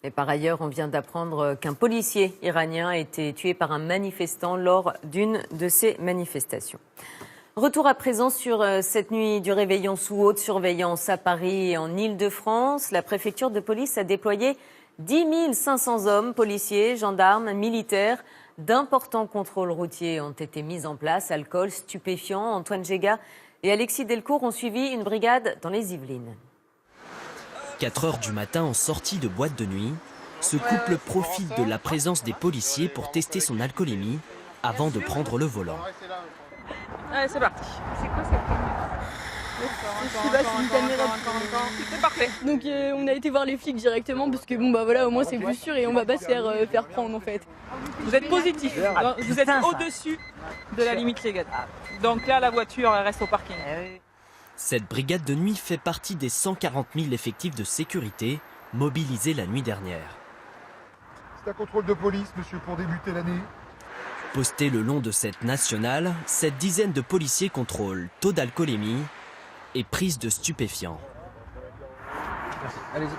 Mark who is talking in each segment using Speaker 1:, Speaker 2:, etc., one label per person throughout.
Speaker 1: Et par ailleurs, on vient d'apprendre qu'un policier iranien a été tué par un manifestant lors d'une de ces manifestations. Retour à présent sur cette nuit du réveillon sous haute surveillance à Paris et en Île-de-France. La préfecture de police a déployé 10 500 hommes, policiers, gendarmes, militaires. D'importants contrôles routiers ont été mis en place. Alcool, stupéfiants. Antoine Géga et Alexis Delcourt ont suivi une brigade dans les Yvelines.
Speaker 2: 4 heures du matin en sortie de boîte de nuit, ce couple profite de la présence des policiers pour tester son alcoolémie avant de prendre le volant.
Speaker 3: Allez, c'est parti. C'est quoi cette caméra? C'est parfait.
Speaker 4: Donc on a été voir les flics directement parce que bon bah voilà, au moins c'est plus sûr et on va pas se faire prendre en fait.
Speaker 3: Vous êtes positif, hein, vous êtes au-dessus de la limite légale. Donc là la voiture reste au parking.
Speaker 2: Cette brigade de nuit fait partie des 140 000 effectifs de sécurité mobilisés la nuit dernière.
Speaker 5: C'est un contrôle de police, monsieur, pour débuter l'année.
Speaker 2: Postés le long de cette nationale, cette dizaine de policiers contrôlent taux d'alcoolémie et prise de stupéfiants.
Speaker 5: Allez-y.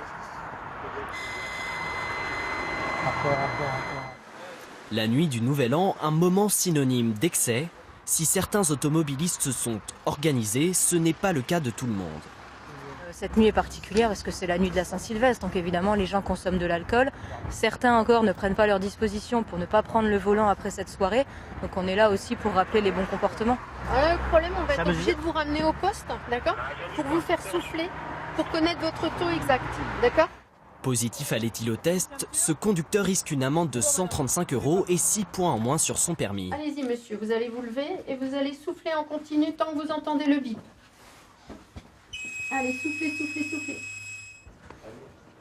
Speaker 2: La nuit du Nouvel An, un moment synonyme d'excès. Si certains automobilistes se sont organisés, ce n'est pas le cas de tout le monde.
Speaker 6: Cette nuit est particulière parce que c'est la nuit de la Saint-Sylvestre, donc évidemment les gens consomment de l'alcool. Certains encore ne prennent pas leurs dispositions pour ne pas prendre le volant après cette soirée. Donc on est là aussi pour rappeler les bons comportements.
Speaker 7: Le problème, on va être obligé de vous ramener au poste, d'accord? Pour vous faire souffler, pour connaître votre taux exact, d'accord?
Speaker 2: Positif à l'éthylotest, ce conducteur risque une amende de 135 € et 6 points en moins sur son permis.
Speaker 7: Allez-y monsieur, vous allez vous lever et vous allez souffler en continu tant que vous entendez le bip. Allez, soufflez, soufflez, soufflez.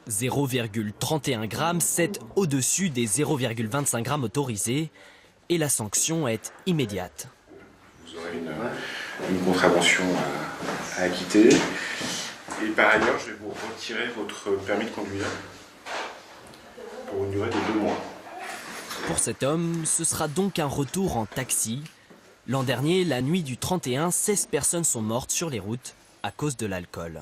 Speaker 2: 0,31 g, c'est au-dessus des 0,25 g autorisés et la sanction est immédiate.
Speaker 8: Vous aurez une contravention à acquitter. Et par ailleurs, je vais vous retirer votre permis de conduire pour une durée de 2 mois.
Speaker 2: Pour cet homme, ce sera donc un retour en taxi. L'an dernier, la nuit du 31, 16 personnes sont mortes sur les routes à cause de l'alcool.